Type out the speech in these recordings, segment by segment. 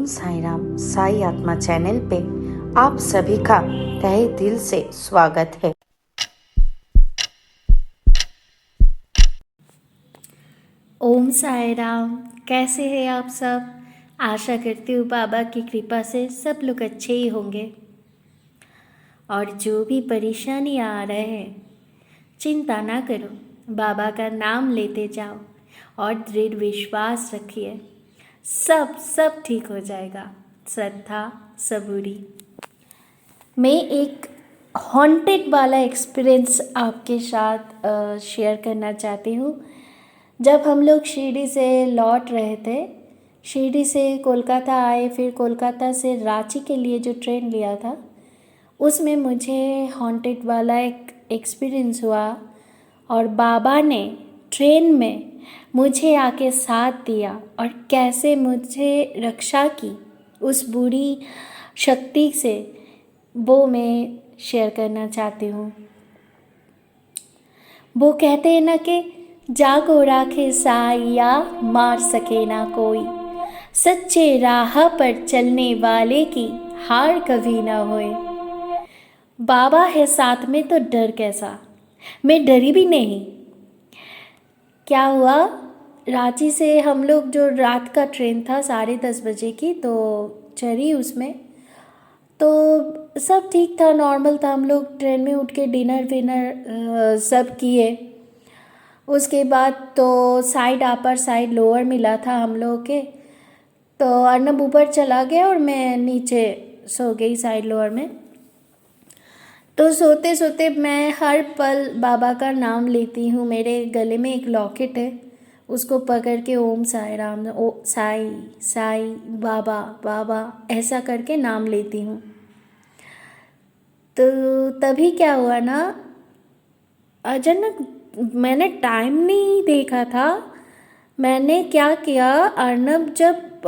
ओम साई राम साई आत्मा चैनल पे आप सभी का तहे दिल से स्वागत है। ओम साई राम, कैसे हैं आप सब। आशा करती हूँ बाबा की कृपा से सब लोग अच्छे ही होंगे। और जो भी परेशानी आ रहे हैं, चिंता ना करो, बाबा का नाम लेते जाओ और दृढ़ विश्वास रखिए, सब ठीक हो जाएगा। श्रद्धा सबूरी। मैं एक हॉन्टेड वाला एक्सपीरियंस आपके साथ शेयर करना चाहती हूँ। जब हम लोग शिरडी से लौट रहे थे, शिरडी से कोलकाता आए, फिर कोलकाता से रांची के लिए जो ट्रेन लिया था, उसमें मुझे हॉन्टेड वाला एक एक्सपीरियंस हुआ। और बाबा ने ट्रेन में मुझे आके साथ दिया और कैसे मुझे रक्षा की उस बुरी शक्ति से, वो मैं शेयर करना चाहती हूँ। वो कहते हैं ना कि जागो राखे साइया, मार सके ना कोई, सच्चे राह पर चलने वाले की हार कभी ना होए। बाबा है साथ में तो डर कैसा, मैं डरी भी नहीं। क्या हुआ, रांची से हम लोग, जो रात का ट्रेन था 10:30 बजे की, तो चढ़ी उसमें, तो सब ठीक था, नॉर्मल था। हम लोग ट्रेन में उठ के डिनर विनर सब किए। उसके बाद तो साइड अपर साइड लोअर मिला था हम लोग के, तो अर्नब ऊपर चला गया और मैं नीचे सो गई साइड लोअर में। तो सोते सोते मैं हर पल बाबा का नाम लेती हूँ। मेरे गले में एक लॉकेट है, उसको पकड़ के ओम साई राम, ओ साई साई, बाबा बाबा, ऐसा करके नाम लेती हूँ। तो तभी क्या हुआ ना, अचानक मैंने टाइम नहीं देखा था। मैंने क्या किया, अर्नब जब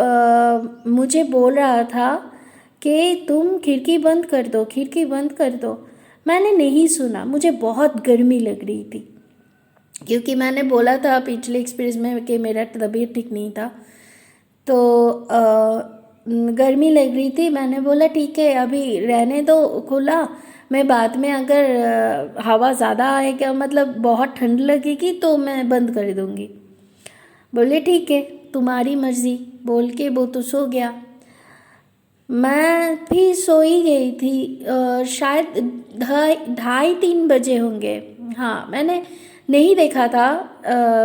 मुझे बोल रहा था कि तुम खिड़की बंद कर दो, खिड़की बंद कर दो, मैंने नहीं सुना। मुझे बहुत गर्मी लग रही थी, क्योंकि मैंने बोला था पिछले एक्सपीरियंस में कि मेरा तबीयत ठीक नहीं था, तो गर्मी लग रही थी। मैंने बोला ठीक है, अभी रहने दो खुला, मैं बाद में अगर हवा ज़्यादा आएगा, मतलब बहुत ठंड लगेगी, तो मैं बंद कर दूँगी। बोले ठीक है, तुम्हारी मर्ज़ी, बोल के वो तो सो गया। मैं भी सो ही गई थी। शायद 2:30-3 बजे होंगे। हाँ, मैंने नहीं देखा था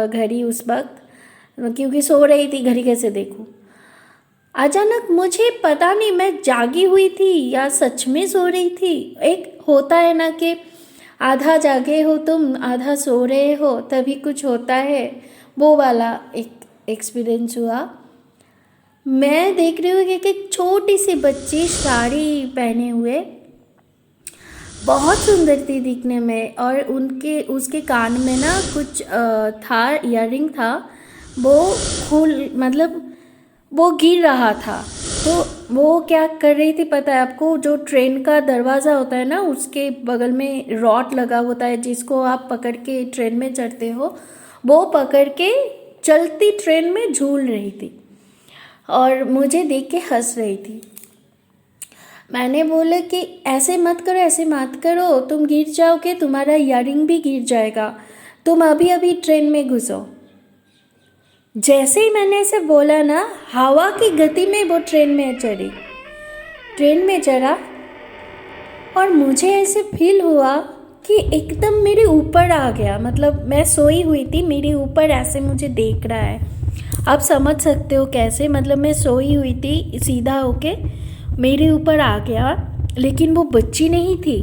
घड़ी उस वक्त, क्योंकि सो रही थी, घड़ी कैसे देखूं। अचानक मुझे पता नहीं मैं जागी हुई थी या सच में सो रही थी। एक होता है ना कि आधा जागे हो तुम, आधा सो रहे हो, तभी कुछ होता है, वो वाला एक एक्सपीरियंस हुआ। मैं देख रही हूँ कि एक छोटी सी बच्ची साड़ी पहने हुए, बहुत सुंदर थी दिखने में, और उनके उसके कान में ना कुछ था, ईयरिंग था, वो मतलब वो गिर रहा था। तो वो क्या कर रही थी पता है आपको, जो ट्रेन का दरवाज़ा होता है ना, उसके बगल में रॉड लगा होता है, जिसको आप पकड़ के ट्रेन में चढ़ते हो, वो पकड़ के चलती ट्रेन में झूल रही थी और मुझे देख के हंस रही थी। मैंने बोला कि ऐसे मत करो, ऐसे मत करो, तुम गिर जाओगे, तुम्हारा ईयरिंग भी गिर जाएगा, तुम अभी अभी ट्रेन में घुसो। जैसे ही मैंने ऐसे बोला ना, हवा की गति में वो ट्रेन में चढ़ा, और मुझे ऐसे फील हुआ कि एकदम मेरे ऊपर आ गया। मतलब मैं सोई हुई थी, मेरे ऊपर ऐसे मुझे देख रहा है। आप समझ सकते हो कैसे, मतलब मैं सोई हुई थी, सीधा होके मेरे ऊपर आ गया, लेकिन वो बच्ची नहीं थी,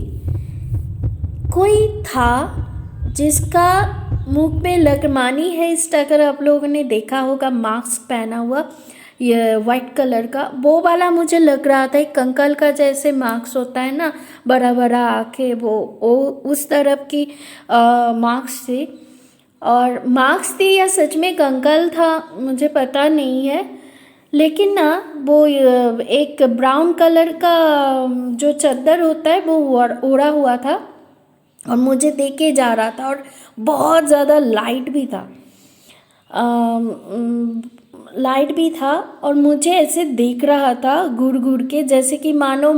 कोई था जिसका मुख पे लकमानी है, इस अगर आप लोगों ने देखा होगा, मास्क पहना हुआ, ये वाइट कलर का, वो वाला मुझे लग रहा था। एक कंकाल का जैसे मास्क होता है ना, बड़ा बड़ा आँखें, वो उस तरफ की मास्क थी। और मास्क थी या सच में कंकाल था मुझे पता नहीं है, लेकिन ना वो एक ब्राउन कलर का जो चादर होता है वो ओढ़ा हुआ था, और मुझे देख के जा रहा था, और बहुत ज़्यादा लाइट भी था। लाइट भी था और मुझे ऐसे देख रहा था घूर घूर के, जैसे कि मानो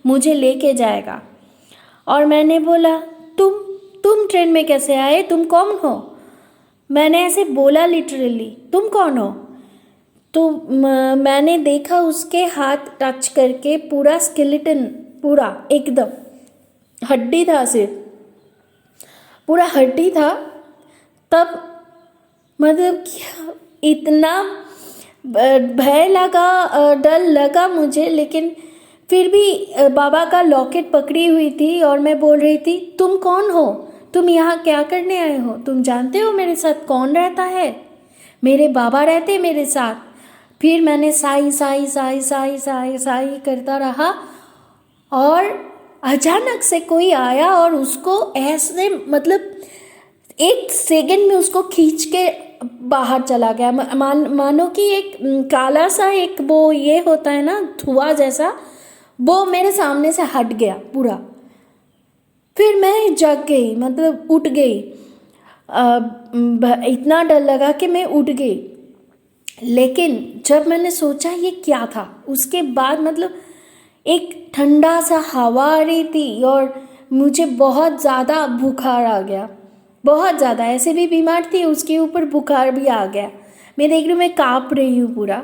मुझे लेके जाएगा। और मैंने बोला, तुम ट्रेन में कैसे आए, तुम कौन हो? मैंने ऐसे बोला लिटरली, तुम कौन हो? तो मैंने देखा उसके हाथ टच करके पूरा स्केलेटन, पूरा एकदम हड्डी था, सिर्फ पूरा हड्डी था। तब मतलब क्या, इतना भय लगा, डर लगा मुझे, लेकिन फिर भी बाबा का लॉकेट पकड़ी हुई थी और मैं बोल रही थी, तुम कौन हो? तुम यहाँ क्या करने आए हो? तुम जानते हो मेरे साथ कौन रहता है? मेरे बाबा रहते मेरे साथ। फिर मैंने साई साई साई साई साई साई करता रहा और अचानक से कोई आया और उसको ऐसे मतलब 1 सेकंड में उसको खींच के बाहर चला गया। मानो कि एक काला सा एक वो ये होता है ना, धुआं जैसा, वो मेरे सामने से हट गया पूरा। फिर मैं जग गई, मतलब उठ गई। इतना डर लगा कि मैं उठ गई। लेकिन जब मैंने सोचा ये क्या था, उसके बाद मतलब एक ठंडा सा हवा आ रही थी और मुझे बहुत ज़्यादा बुखार आ गया, बहुत ज़्यादा। ऐसे भी बीमार थी, उसके ऊपर बुखार भी आ गया। मैं देख रही हूँ मैं काँप रही हूँ पूरा।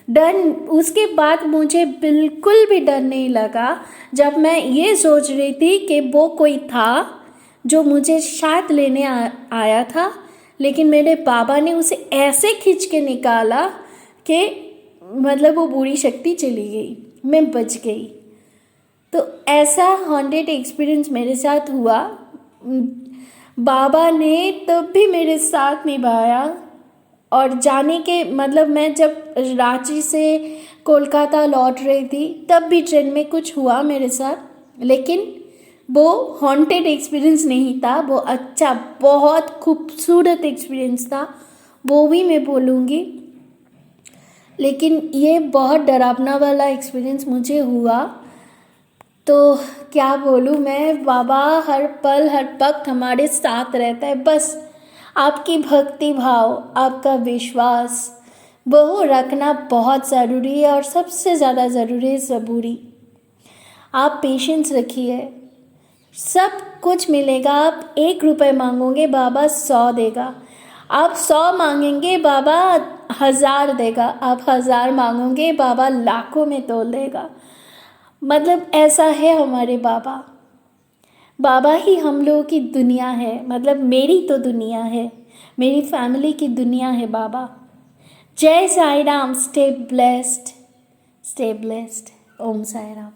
डर, उसके बाद मुझे बिल्कुल भी डर नहीं लगा जब मैं ये सोच रही थी कि वो कोई था जो मुझे शायद लेने आया था, लेकिन मेरे बाबा ने उसे ऐसे खींच के निकाला कि मतलब वो बुरी शक्ति चली गई, मैं बच गई। तो ऐसा हॉन्टेड एक्सपीरियंस मेरे साथ हुआ। बाबा ने तब भी मेरे साथ निभाया। और जाने के मतलब मैं जब रांची से कोलकाता लौट रही थी तब भी ट्रेन में कुछ हुआ मेरे साथ, लेकिन वो हॉन्टेड एक्सपीरियंस नहीं था, वो अच्छा बहुत खूबसूरत एक्सपीरियंस था, वो भी मैं बोलूँगी। लेकिन ये बहुत डरावना वाला एक्सपीरियंस मुझे हुआ। तो क्या बोलूँ मैं, बाबा हर पल हर वक्त हमारे साथ रहता है। बस आपकी भक्ति भाव, आपका विश्वास, वो रखना बहुत ज़रूरी है। और सबसे ज़्यादा ज़रूरी है सबूरी। आप पेशेंस रखिए, सब कुछ मिलेगा। आप 1 रुपये मांगोगे, बाबा 100 देगा। आप 100 मांगेंगे, बाबा 1000 देगा। आप 1000 मांगोगे, बाबा लाखों में तोल देगा। मतलब ऐसा है हमारे बाबा। बाबा ही हम लोगों की दुनिया है, मतलब मेरी तो दुनिया है, मेरी फैमिली की दुनिया है बाबा। जय Sai Ram. Stay blessed, stay blessed. ओम साई राम।